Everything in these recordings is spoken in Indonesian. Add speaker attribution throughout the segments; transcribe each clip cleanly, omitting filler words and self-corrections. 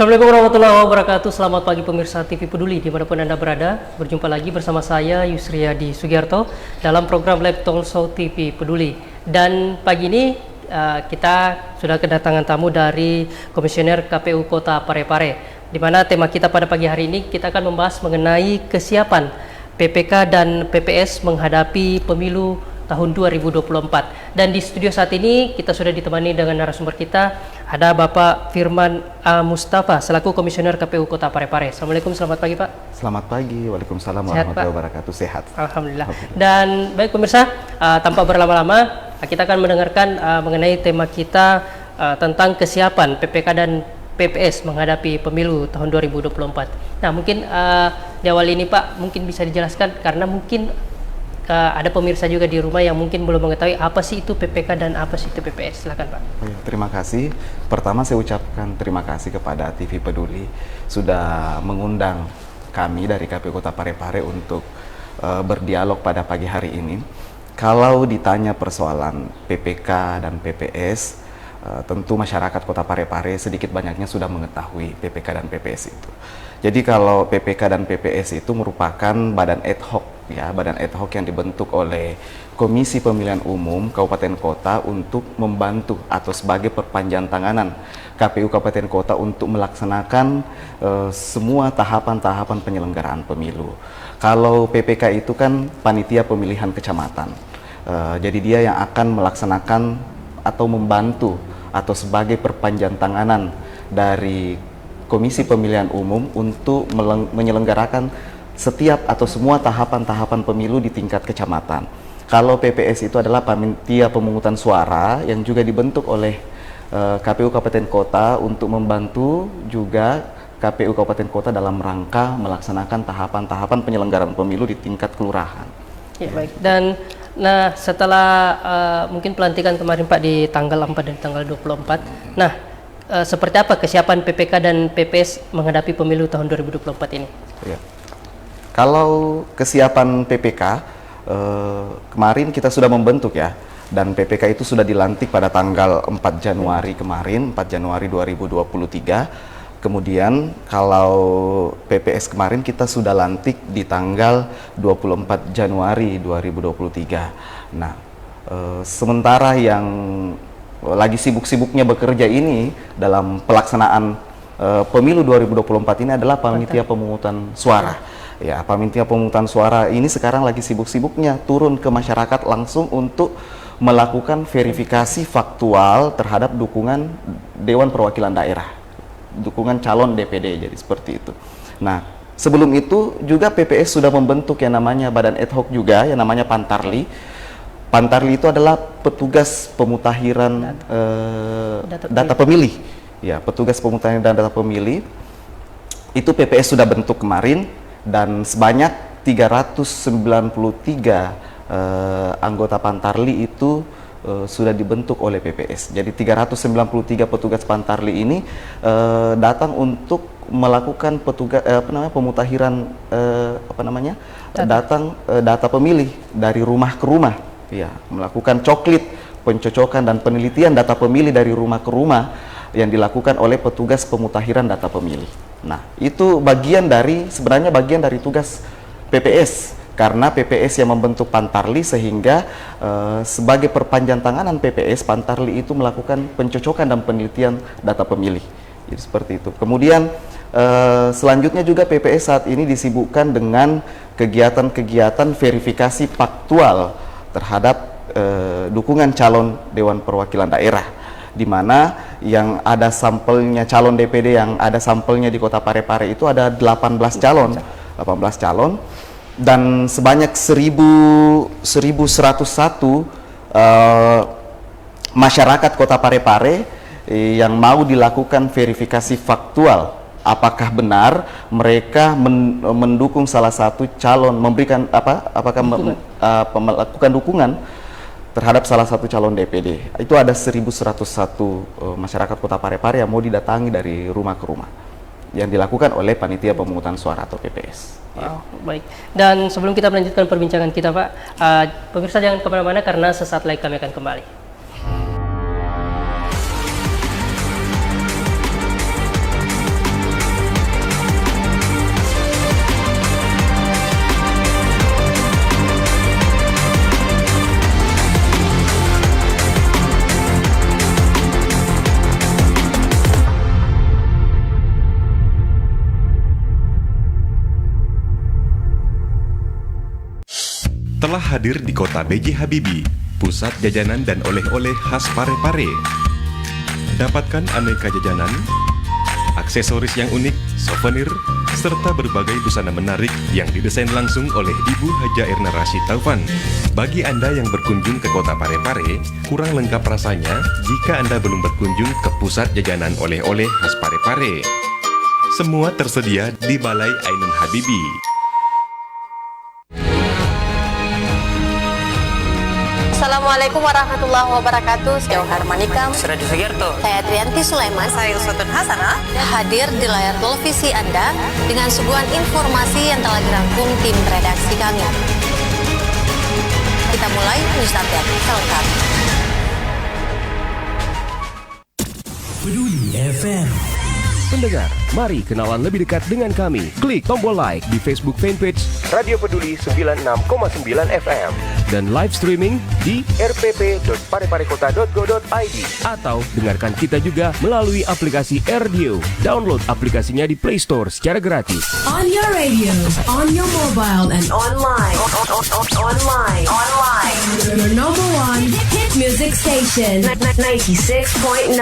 Speaker 1: Assalamualaikum warahmatullahi wabarakatuh. Selamat pagi pemirsa TV Peduli dimanapun Anda berada. Berjumpa lagi bersama saya Yusriyadi Sugiarto dalam program Live Talk Show TV Peduli. Dan pagi ini kita sudah kedatangan tamu dari Komisioner KPU Kota Parepare, di mana tema kita pada pagi hari ini kita akan membahas mengenai kesiapan PPK dan PPS menghadapi pemilu tahun 2024. Dan di studio saat ini kita sudah ditemani dengan narasumber kita, ada Bapak Firman A. Mustafa selaku Komisioner KPU Kota Parepare. Assalamualaikum, selamat pagi Pak.
Speaker 2: Selamat pagi, waalaikumsalam
Speaker 1: Sehat,
Speaker 2: warahmatullahi wabarakatuh. Sehat.
Speaker 1: Alhamdulillah. Dan baik pemirsa, tanpa berlama-lama kita akan mendengarkan mengenai tema kita tentang kesiapan PPK dan PPS menghadapi pemilu tahun 2024. Nah mungkin di awal ini Pak mungkin bisa dijelaskan, karena mungkin ada pemirsa juga di rumah yang mungkin belum mengetahui apa sih itu PPK dan apa sih itu PPS. Silakan Pak.
Speaker 2: Terima kasih. Pertama saya ucapkan terima kasih kepada TV Peduli sudah mengundang kami dari KPU Kota Parepare untuk berdialog pada pagi hari ini. Kalau ditanya persoalan PPK dan PPS, tentu masyarakat Kota Parepare sedikit banyaknya sudah mengetahui PPK dan PPS itu. Jadi kalau PPK dan PPS itu merupakan badan ad hoc, ya, badan ad hoc yang dibentuk oleh Komisi Pemilihan Umum Kabupaten Kota untuk membantu atau sebagai perpanjangan tanganan KPU Kabupaten Kota untuk melaksanakan semua tahapan-tahapan penyelenggaraan pemilu. Kalau PPK itu kan panitia pemilihan kecamatan, jadi dia yang akan melaksanakan atau membantu atau sebagai perpanjangan tanganan dari Komisi Pemilihan Umum untuk menyelenggarakan setiap atau semua tahapan-tahapan pemilu di tingkat kecamatan. Kalau PPS itu adalah panitia pemungutan suara yang juga dibentuk oleh KPU Kabupaten Kota untuk membantu juga KPU Kabupaten Kota dalam rangka melaksanakan tahapan-tahapan penyelenggaraan pemilu di tingkat kelurahan.
Speaker 1: Ya baik. Dan nah setelah mungkin pelantikan kemarin Pak di tanggal 4 dan tanggal 24. Nah seperti apa kesiapan PPK dan PPS menghadapi pemilu tahun 2024 ini?
Speaker 2: Ya. Kalau kesiapan PPK, kemarin kita sudah membentuk ya, dan PPK itu sudah dilantik pada tanggal 4 Januari kemarin, 4 Januari 2023. Kemudian kalau PPS kemarin kita sudah lantik di tanggal 24 Januari 2023. Nah, sementara yang lagi sibuk-sibuknya bekerja ini dalam pelaksanaan pemilu 2024 ini adalah panitia pemungutan suara. Ya, panitia pemungutan suara ini sekarang lagi sibuk-sibuknya turun ke masyarakat langsung untuk melakukan verifikasi faktual terhadap dukungan Dewan Perwakilan Daerah, dukungan calon DPD, jadi seperti itu. Nah, sebelum itu juga PPS sudah membentuk yang namanya badan ad hoc juga, yang namanya Pantarli. Pantarli itu adalah petugas pemutakhiran data pemilih. Ya, petugas pemutakhiran data pemilih. Itu PPS sudah bentuk kemarin, dan sebanyak 393 anggota Pantarli itu sudah dibentuk oleh PPS. Jadi 393 petugas Pantarli ini datang untuk melakukan pemutakhiran data pemilih dari rumah ke rumah. Ya, melakukan pencocokan dan penelitian data pemilih dari rumah ke rumah yang dilakukan oleh petugas pemutakhiran data pemilih. Nah, itu sebenarnya bagian dari tugas PPS, karena PPS yang membentuk Pantarli, sehingga sebagai perpanjangan tanganan PPS, Pantarli itu melakukan pencocokan dan penelitian data pemilih. Jadi seperti itu. Kemudian selanjutnya juga PPS saat ini disibukkan dengan kegiatan-kegiatan verifikasi faktual terhadap dukungan calon Dewan Perwakilan Daerah, di mana yang ada sampelnya calon DPD yang ada sampelnya di Kota Parepare itu ada 18 calon, dan sebanyak 1.101 masyarakat Kota Parepare yang mau dilakukan verifikasi faktual apakah benar mereka mendukung salah satu calon, melakukan dukungan terhadap salah satu calon DPD. Itu ada 1.101 masyarakat Kota Parepare yang mau didatangi dari rumah ke rumah, yang dilakukan oleh panitia pemungutan suara atau PPS.
Speaker 1: Wow, baik. Dan sebelum kita melanjutkan perbincangan kita Pak, pemirsa jangan kemana-mana karena sesaat lagi kami akan kembali.
Speaker 3: hadir di kota B.J. Habibie, pusat jajanan dan oleh-oleh khas Parepare. Dapatkan aneka jajanan, aksesoris yang unik, souvenir, serta berbagai busana menarik yang didesain langsung oleh Ibu Haja Erna Rashid Taufan. Bagi Anda yang berkunjung ke kota Parepare, kurang lengkap rasanya jika Anda belum berkunjung ke pusat jajanan oleh-oleh khas Parepare. Semua tersedia di Balai Ainun Habibie.
Speaker 4: Assalamualaikum warahmatullahi wabarakatuh. Saya Johar Manikam,
Speaker 1: Yusria di Sugiarto.
Speaker 4: saya Trianti Sulaiman.
Speaker 5: Saya Uswatun Hasanah.
Speaker 4: Hadir di layar televisi Anda dengan suguhan informasi yang telah dirangkum tim redaksi kami. Kita mulai news update selengkap.
Speaker 6: Peduli FM.
Speaker 7: Pendengar, mari kenalan lebih dekat dengan kami. Klik tombol like di Facebook fanpage Radio Peduli 96,9 FM dan live streaming di rpp.pareparekota.go.id atau dengarkan kita juga melalui aplikasi RDio. Download aplikasinya di Play Store secara gratis.
Speaker 6: On your radio, on your mobile, and online. Online. Your number one hit music station. 96.9.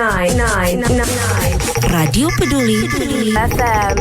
Speaker 6: Radio Peduli FM.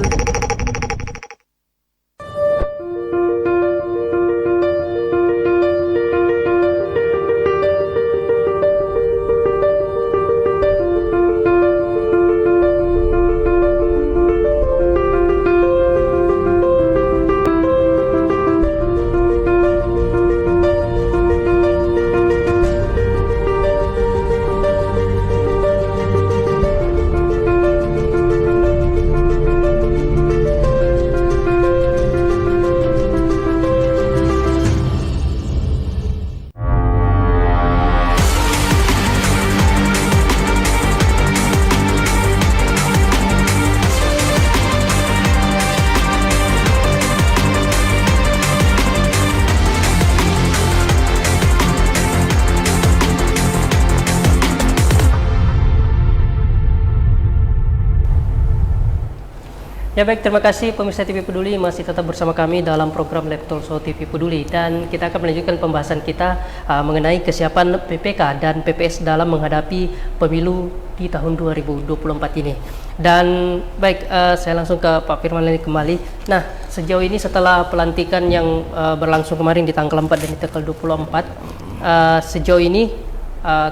Speaker 1: Ya baik, terima kasih pemirsa TV Peduli masih tetap bersama kami dalam program Laptop Show TV Peduli, dan kita akan melanjutkan pembahasan kita mengenai kesiapan PPK dan PPS dalam menghadapi pemilu di tahun 2024 ini. Dan baik, saya langsung ke Pak Firman lagi kembali. Nah, sejauh ini setelah pelantikan yang berlangsung kemarin di tanggal 4 dan di tanggal 24, sejauh ini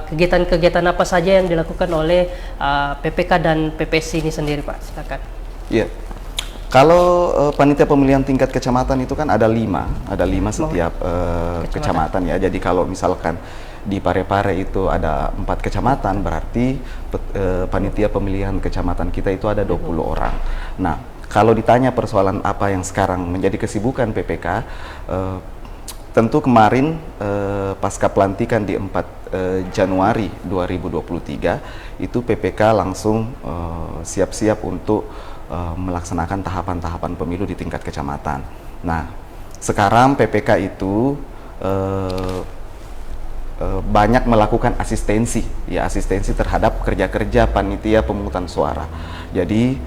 Speaker 1: kegiatan-kegiatan apa saja yang dilakukan oleh PPK dan PPS ini sendiri, Pak? Silakan.
Speaker 2: Iya. Kalau panitia pemilihan tingkat kecamatan itu kan ada lima setiap kecamatan ya. Jadi kalau misalkan di Parepare itu ada 4 kecamatan, berarti panitia pemilihan kecamatan kita itu ada 20 orang. Nah, kalau ditanya persoalan apa yang sekarang menjadi kesibukan PPK, tentu kemarin pasca pelantikan di 4 Januari 2023 itu PPK langsung siap-siap untuk melaksanakan tahapan-tahapan pemilu di tingkat kecamatan. Nah, sekarang PPK itu banyak melakukan asistensi terhadap kerja-kerja panitia pemungutan suara. Jadi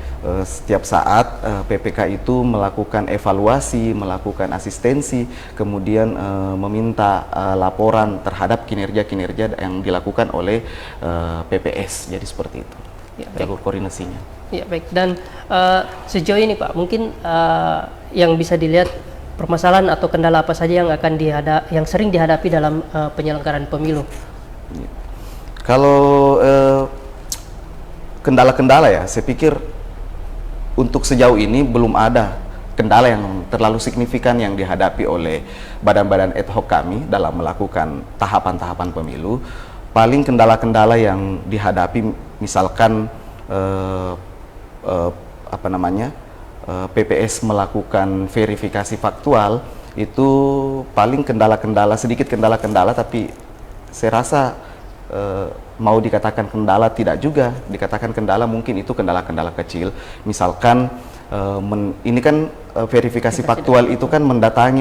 Speaker 2: setiap saat PPK itu melakukan evaluasi, melakukan asistensi, kemudian meminta laporan terhadap kinerja-kinerja yang dilakukan oleh PPS. Jadi seperti itu. Ya, jalur koordinasinya.
Speaker 1: Ya baik, dan sejauh ini Pak, mungkin yang bisa dilihat permasalahan atau kendala apa saja yang akan yang sering dihadapi dalam penyelenggaraan pemilu?
Speaker 2: Ya. Kalau kendala-kendala ya, saya pikir untuk sejauh ini belum ada kendala yang terlalu signifikan yang dihadapi oleh badan-badan ad hoc kami dalam melakukan tahapan-tahapan pemilu. Paling kendala-kendala yang dihadapi misalkan PPS melakukan verifikasi faktual, itu paling sedikit kendala-kendala, tapi saya rasa mau dikatakan kendala tidak juga, dikatakan kendala mungkin itu kendala-kendala kecil. Misalkan ini kan verifikasi faktual itu kan mendatangi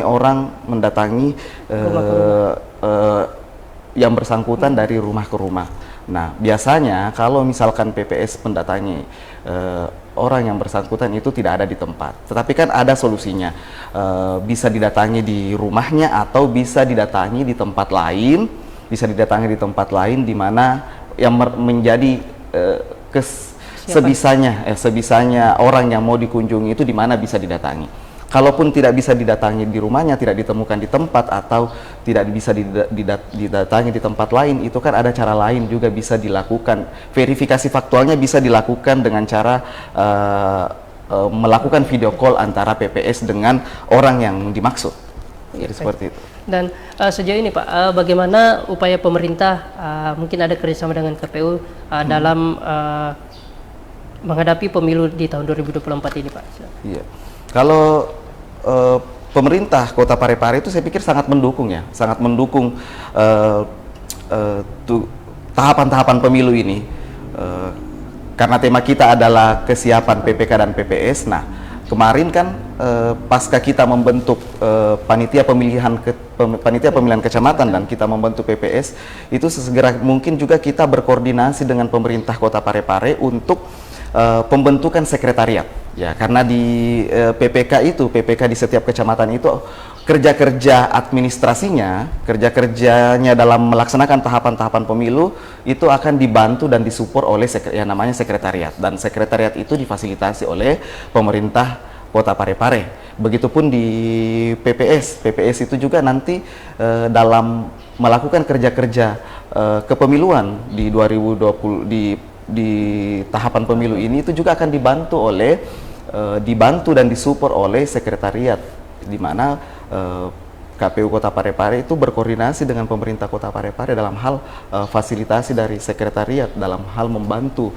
Speaker 2: yang bersangkutan dari rumah ke rumah. Nah, biasanya kalau misalkan PPS mendatangi orang yang bersangkutan itu tidak ada di tempat. Tetapi kan ada solusinya. Bisa didatangi di rumahnya atau bisa didatangi di tempat lain, di mana yang menjadi sebisanya orang yang mau dikunjungi itu di mana bisa didatangi. Kalaupun tidak bisa didatangi di rumahnya, tidak ditemukan di tempat, atau tidak bisa didatangi di tempat lain, itu kan ada cara lain juga bisa dilakukan. Verifikasi faktualnya bisa dilakukan dengan cara melakukan video call antara PPS dengan orang yang dimaksud. Jadi seperti itu.
Speaker 1: Dan sejauh ini Pak, bagaimana upaya pemerintah, mungkin ada kerjasama dengan KPU dalam menghadapi pemilu di tahun 2024 ini Pak?
Speaker 2: Iya. Kalau pemerintah Kota Parepare itu saya pikir sangat mendukung ya, sangat mendukung tahapan-tahapan pemilu ini, karena tema kita adalah kesiapan PPK dan PPS. Nah, kemarin kan pasca kita membentuk panitia pemilihan kecamatan dan kita membentuk PPS, itu sesegera mungkin juga kita berkoordinasi dengan pemerintah Kota Parepare untuk pembentukan sekretariat ya, karena di PPK di setiap kecamatan itu kerja-kerja kerjanya dalam melaksanakan tahapan-tahapan pemilu itu akan dibantu dan disupport oleh yang namanya sekretariat, dan sekretariat itu difasilitasi oleh pemerintah Kota Parepare. Begitupun di PPS itu juga nanti dalam melakukan kerja-kerja kepemiluan di 2020 di tahapan pemilu ini itu juga akan dibantu dan disupport oleh sekretariat, di mana KPU Kota Parepare itu berkoordinasi dengan pemerintah Kota Parepare dalam hal fasilitasi dari sekretariat dalam hal membantu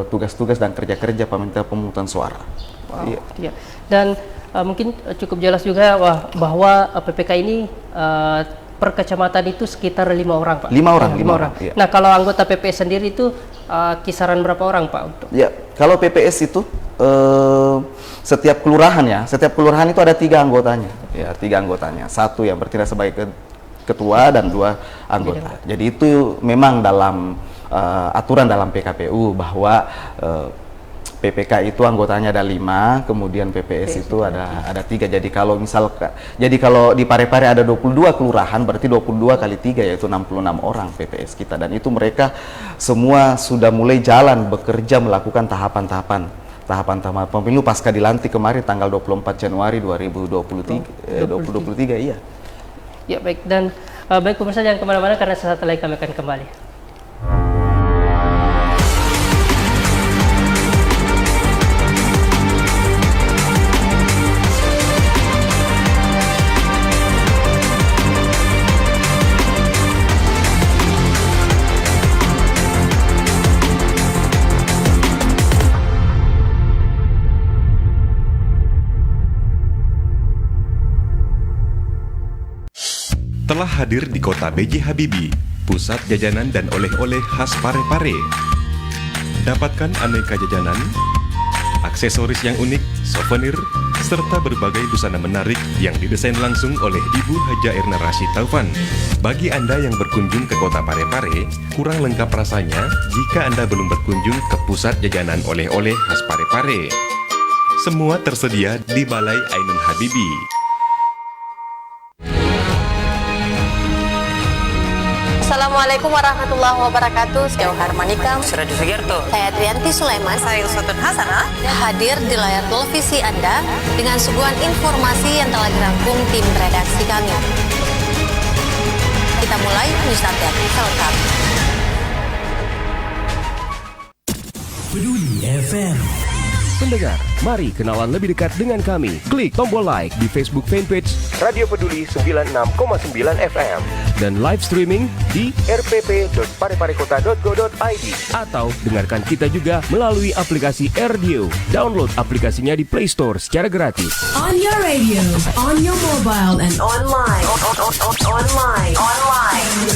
Speaker 2: tugas-tugas dan kerja-kerja pemungutan suara.
Speaker 1: Wow, iya. Dan mungkin cukup jelas juga bahwa PPK ini per kecamatan itu sekitar 5 orang Pak.
Speaker 2: 5 orang.
Speaker 1: Iya. Nah, kalau anggota PPS sendiri itu kisaran berapa orang Pak untuk?
Speaker 2: Ya, kalau PPS itu setiap kelurahan itu ada 3 anggotanya. Ya, 3 anggotanya. 1 yang bertindak sebagai ketua dan 2 anggota. Jadi itu memang dalam aturan dalam PKPU bahwa PPK itu anggotanya ada 5, kemudian PPS itu ada 3. Jadi kalau di Parepare ada 22 kelurahan, berarti 22 kali 3 yaitu 66 orang PPS kita, dan itu mereka semua sudah mulai jalan bekerja melakukan tahapan-tahapan pemilu pasca dilantik kemarin tanggal 24 Januari 2023. Iya.
Speaker 1: Ya baik, dan baik pemirsa jangan kemana-mana karena sesaat lagi kami akan kembali.
Speaker 3: Telah hadir di kota B.J. Habibie, pusat jajanan dan oleh-oleh khas Parepare. Dapatkan aneka jajanan, aksesoris yang unik, souvenir, serta berbagai busana menarik yang didesain langsung oleh Ibu Haja Erna Rashid Taufan. Bagi Anda yang berkunjung ke kota Parepare, kurang lengkap rasanya jika Anda belum berkunjung ke pusat jajanan oleh-oleh khas Parepare. Semua tersedia di Balai Ainun Habibie.
Speaker 4: Assalamualaikum warahmatullahi wabarakatuh. Jauh Harmanika,
Speaker 5: Suradi Sugiarto,
Speaker 4: saya Trianti Sulaiman,
Speaker 5: saya Ilsatun Hasanah,
Speaker 4: hadir di layar televisi Anda dengan suguhan informasi yang telah dirangkum tim redaksi kami. Kita mulai news update selengkap.
Speaker 6: Peduli FM.
Speaker 7: Pendengar, mari kenalan lebih dekat dengan kami. Klik tombol like di Facebook fanpage Radio Peduli 96,9 FM dan live streaming di rpp.pareparekota.go.id atau dengarkan kita juga melalui aplikasi RDio. Download aplikasinya di Play Store secara gratis.
Speaker 6: On your radio, on your mobile and online.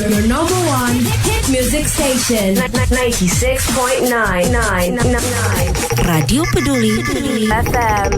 Speaker 6: Your number one hit music station. 96.9.
Speaker 4: Radio Peduli FM.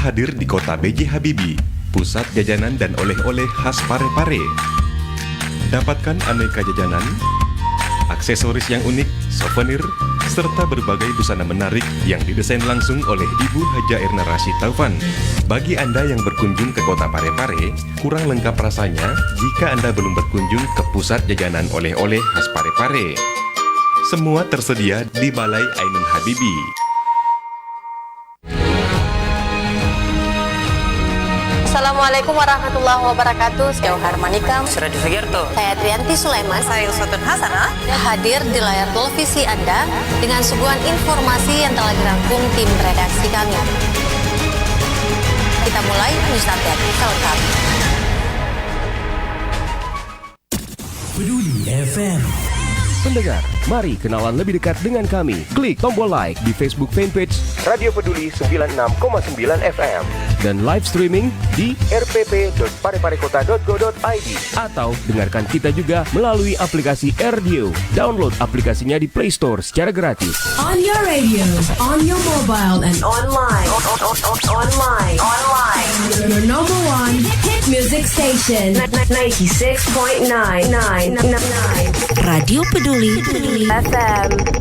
Speaker 3: hadir di kota B.J. Habibie, pusat jajanan dan oleh-oleh khas Parepare. Dapatkan aneka jajanan, aksesoris yang unik, souvenir, serta berbagai busana menarik yang didesain langsung oleh Ibu Haja Erna Rashid Taufan. Bagi Anda yang berkunjung ke kota Parepare, kurang lengkap rasanya jika Anda belum berkunjung ke pusat jajanan oleh-oleh khas Parepare. Semua tersedia di Balai Ainun Habibie.
Speaker 4: Assalamualaikum warahmatullahi wabarakatuh. Saya Ohar Manikam.
Speaker 1: Suradi Sugiarto.
Speaker 4: Saya Trianti Sulaiman.
Speaker 5: Saya Uswatun Hasanah.
Speaker 4: Hadir di layar televisi Anda dengan suguhan informasi yang telah dirangkum tim redaksi kami. Kita mulai news update selengkapnya.
Speaker 6: Peduli FM.
Speaker 7: Pendengar, mari kenalan lebih dekat dengan kami. Klik tombol like di Facebook fanpage Radio Peduli 96,9 FM dan live streaming di rpp.pareparekota.go.id atau dengarkan kita juga melalui aplikasi Radio. Download aplikasinya di Play Store secara gratis.
Speaker 6: On your radio, on your mobile and online. Your number one hit music station. 96.9.
Speaker 5: Radio Peduli
Speaker 6: FM.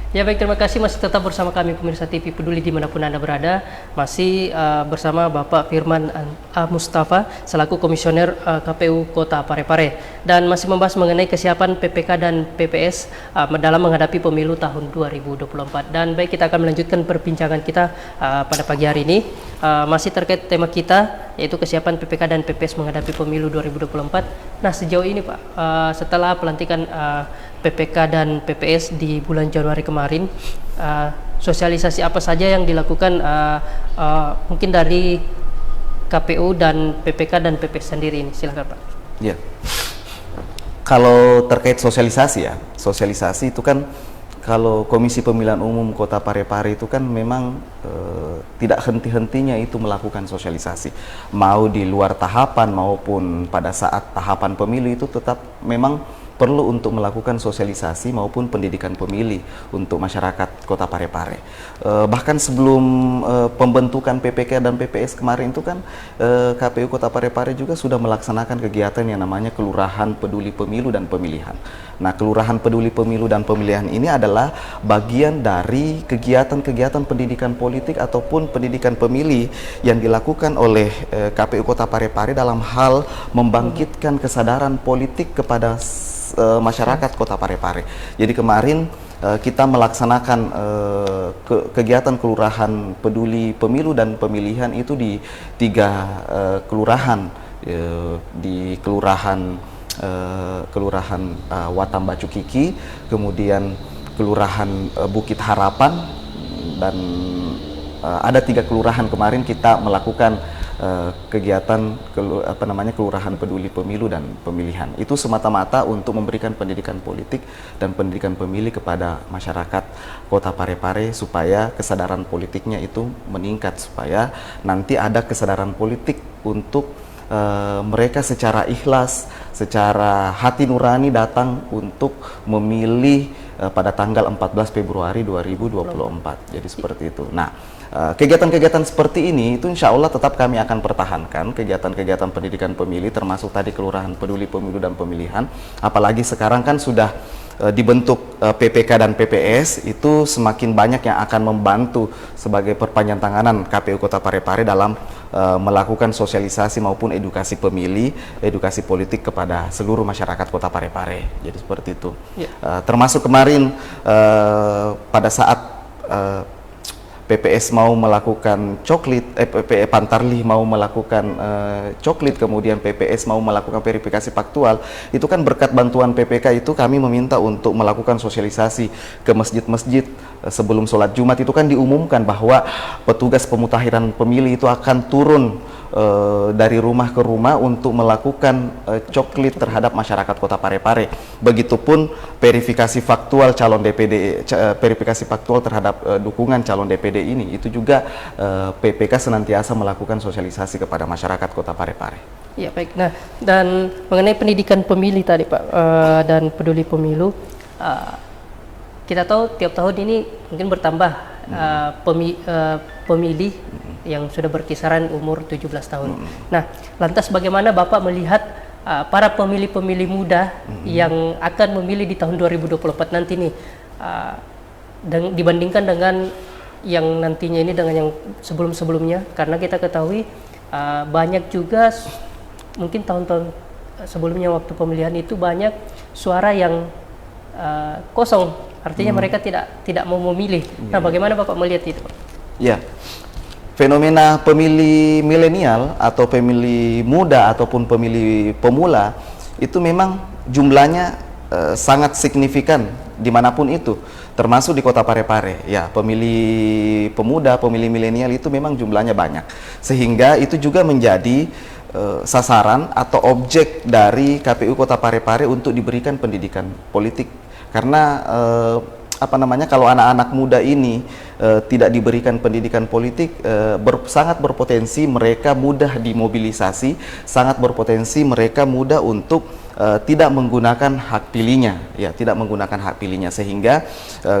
Speaker 1: Ya baik, terima kasih masih tetap bersama kami pemirsa TV Peduli dimanapun Anda berada. Masih bersama Bapak Firman A. Mustafa selaku Komisioner KPU Kota Parepare, dan masih membahas mengenai kesiapan PPK dan PPS dalam menghadapi pemilu tahun 2024. Dan baik, kita akan melanjutkan perbincangan kita pada pagi hari ini masih terkait tema kita, yaitu kesiapan PPK dan PPS menghadapi pemilu 2024. Nah, sejauh ini Pak, setelah pelantikan PPK dan PPS di bulan Januari kemarin, sosialisasi apa saja yang dilakukan mungkin dari KPU dan PPK dan PPS sendiri ini? Silakan Pak.
Speaker 2: Ya, kalau terkait sosialisasi ya, sosialisasi itu kan kalau Komisi Pemilihan Umum Kota Parepare itu kan memang tidak henti-hentinya itu melakukan sosialisasi, mau di luar tahapan maupun pada saat tahapan pemilu itu tetap memang perlu untuk melakukan sosialisasi maupun pendidikan pemilih untuk masyarakat Kota Parepare. Bahkan sebelum pembentukan PPK dan PPS kemarin itu kan KPU Kota Parepare juga sudah melaksanakan kegiatan yang namanya Kelurahan Peduli Pemilu dan Pemilihan. Nah, Kelurahan Peduli Pemilu dan Pemilihan ini adalah bagian dari kegiatan-kegiatan pendidikan politik ataupun pendidikan pemilih yang dilakukan oleh KPU Kota Parepare dalam hal membangkitkan kesadaran politik kepada masyarakat Kota Parepare. Jadi kemarin kita melaksanakan kegiatan Kelurahan Peduli Pemilu dan Pemilihan itu di 3 kelurahan, di Kelurahan Watamba Cukiki, kemudian Kelurahan Bukit Harapan, dan ada 3 kelurahan kemarin kita melakukan kegiatan Kelurahan Peduli Pemilu dan Pemilihan. Itu semata-mata untuk memberikan pendidikan politik dan pendidikan pemilih kepada masyarakat Kota Parepare supaya kesadaran politiknya itu meningkat, supaya nanti ada kesadaran politik untuk mereka secara ikhlas, secara hati nurani datang untuk memilih pada tanggal 14 Februari 2024. Jadi seperti itu. Nah, kegiatan-kegiatan seperti ini itu insya Allah tetap kami akan pertahankan, kegiatan-kegiatan pendidikan pemilih termasuk tadi Kelurahan Peduli Pemilu dan Pemilihan. Apalagi sekarang kan sudah dibentuk PPK dan PPS, itu semakin banyak yang akan membantu sebagai perpanjang tanganan KPU Kota Parepare dalam melakukan sosialisasi maupun edukasi pemilih, edukasi politik kepada seluruh masyarakat Kota Parepare. Jadi seperti itu. Ya. Termasuk kemarin pada saat PPS mau melakukan Pantarlih mau melakukan coklit, kemudian PPS mau melakukan verifikasi faktual, itu kan berkat bantuan PPK itu kami meminta untuk melakukan sosialisasi ke masjid-masjid sebelum sholat Jumat. Itu kan diumumkan bahwa petugas pemutakhiran pemilih itu akan turun dari rumah ke rumah untuk melakukan coklit terhadap masyarakat Kota Parepare. Begitupun verifikasi faktual calon DPD, verifikasi faktual terhadap dukungan calon DPD ini, itu juga PPK senantiasa melakukan sosialisasi kepada masyarakat Kota Parepare.
Speaker 1: Ya baik. Nah, dan mengenai pendidikan pemilih tadi Pak, dan peduli pemilu, kita tahu tiap tahun ini mungkin bertambah pemilih yang sudah berkisaran umur 17 tahun. Nah, lantas bagaimana Bapak melihat para pemilih-pemilih muda yang akan memilih di tahun 2024 nanti nih, dibandingkan dengan yang nantinya ini dengan yang sebelum-sebelumnya? Karena kita ketahui banyak juga mungkin tahun-tahun sebelumnya waktu pemilihan itu banyak suara yang kosong, artinya mereka tidak mau memilih. Nah, bagaimana Bapak melihat itu, Pak?
Speaker 2: Ya, fenomena pemilih milenial atau pemilih muda ataupun pemilih pemula itu memang jumlahnya sangat signifikan dimanapun itu, termasuk di Kota Parepare. Ya, pemilih pemuda, pemilih milenial itu memang jumlahnya banyak, sehingga itu juga menjadi sasaran atau objek dari KPU Kota Parepare untuk diberikan pendidikan politik. Karena kalau anak-anak muda ini tidak diberikan pendidikan politik, sangat berpotensi mereka mudah dimobilisasi, sangat berpotensi mereka mudah untuk tidak menggunakan hak pilihnya, ya, tidak menggunakan hak pilihnya, sehingga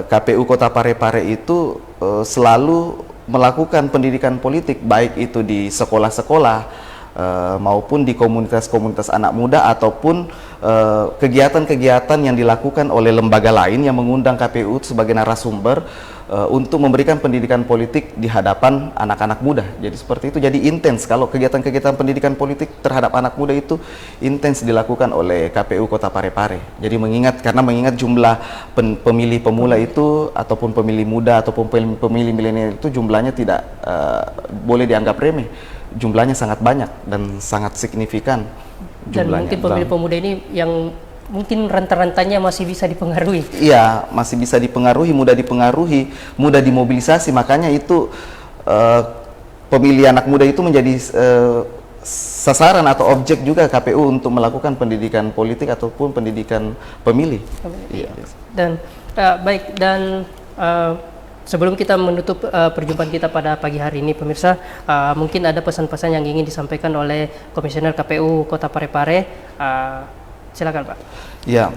Speaker 2: KPU Kota Parepare itu selalu melakukan pendidikan politik, baik itu di sekolah-sekolah maupun di komunitas-komunitas anak muda, ataupun kegiatan-kegiatan yang dilakukan oleh lembaga lain yang mengundang KPU sebagai narasumber untuk memberikan pendidikan politik di hadapan anak-anak muda. Jadi seperti itu, jadi intens kalau kegiatan-kegiatan pendidikan politik terhadap anak muda itu intens dilakukan oleh KPU Kota Parepare. Jadi karena mengingat jumlah pemilih pemula itu ataupun pemilih muda ataupun pemilih milenial itu jumlahnya tidak boleh dianggap remeh. Jumlahnya sangat banyak dan sangat signifikan jumlahnya.
Speaker 1: Dan mungkin pemilih pemuda ini yang mungkin renta-rentanya masih bisa dipengaruhi.
Speaker 2: Iya, masih bisa dipengaruhi, mudah dimobilisasi. Makanya itu pemilih anak muda itu menjadi sasaran atau objek juga KPU untuk melakukan pendidikan politik ataupun pendidikan pemilih. Iya.
Speaker 1: Dan baik, dan sebelum kita menutup perjumpaan kita pada pagi hari ini, pemirsa, mungkin ada pesan-pesan yang ingin disampaikan oleh Komisioner KPU Kota Parepare. Silakan, Pak. Ya,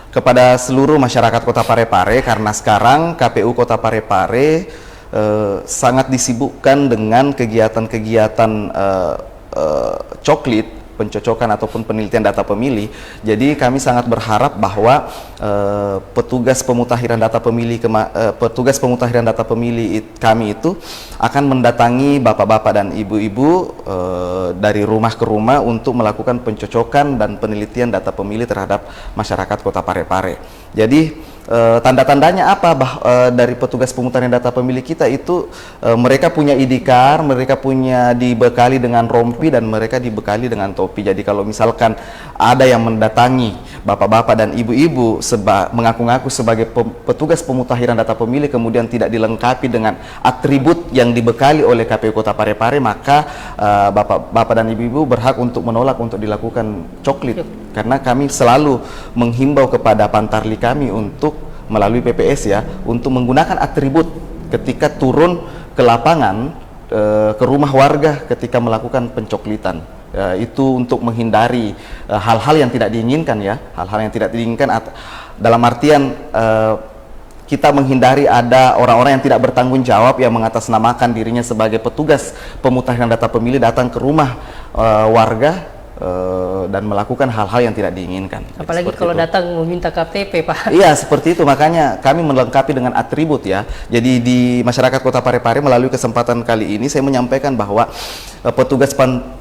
Speaker 2: kepada seluruh masyarakat Kota Parepare, karena sekarang KPU Kota Parepare sangat disibukkan dengan kegiatan-kegiatan coklit, pencocokan ataupun penelitian data pemilih. Jadi kami sangat berharap bahwa petugas pemutahiran data pemilih kami itu akan mendatangi bapak-bapak dan ibu-ibu dari rumah ke rumah untuk melakukan pencocokan dan penelitian data pemilih terhadap masyarakat Kota Parepare. Jadi tanda-tandanya apa dari petugas pemutahiran data pemilih kita itu, mereka punya ID card, mereka punya dibekali dengan rompi, dan mereka dibekali dengan topi. Jadi kalau misalkan ada yang mendatangi bapak-bapak dan ibu-ibu mengaku-ngaku sebagai petugas pemutahiran data pemilih kemudian tidak dilengkapi dengan atribut yang dibekali oleh KPU Kota Parepare, maka bapak-bapak dan ibu-ibu berhak untuk menolak untuk dilakukan coklit. Karena kami selalu menghimbau kepada Pantarlih kami untuk melalui PPS, ya, untuk menggunakan atribut ketika turun ke lapangan, ke rumah warga ketika melakukan pencoklitan. Itu untuk menghindari hal-hal yang tidak diinginkan, ya, hal-hal yang tidak diinginkan dalam artian kita menghindari ada orang-orang yang tidak bertanggung jawab yang mengatasnamakan dirinya sebagai petugas pemutahiran data pemilih datang ke rumah warga dan melakukan hal-hal yang tidak diinginkan.
Speaker 1: Apalagi kalau datang meminta KTP, Pak.
Speaker 2: Iya, seperti itu. Makanya kami melengkapi dengan atribut, ya. Jadi di masyarakat Kota Parepare melalui kesempatan kali ini saya menyampaikan bahwa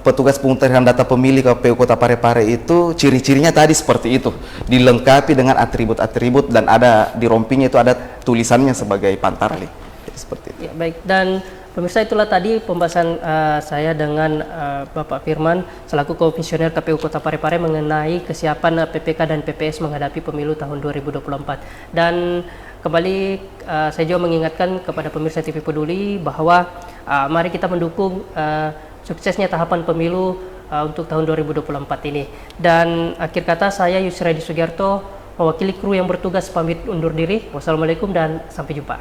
Speaker 2: petugas pemutahiran data pemilih KPU Kota Parepare itu ciri-cirinya tadi seperti itu. Dilengkapi dengan atribut-atribut dan ada di rompinya itu ada tulisannya sebagai Pantarlih. Jadi seperti itu.
Speaker 1: Ya, baik. Dan pemirsa, itulah tadi pembahasan saya dengan Bapak Firman selaku Komisioner KPU Kota Parepare mengenai kesiapan PPK dan PPS menghadapi pemilu tahun 2024. Dan kembali saya juga mengingatkan kepada pemirsa TV Peduli bahwa mari kita mendukung suksesnya tahapan pemilu untuk tahun 2024 ini. Dan akhir kata, saya Yusriadi Sugiarto mewakili kru yang bertugas pamit undur diri. Wassalamualaikum dan sampai jumpa.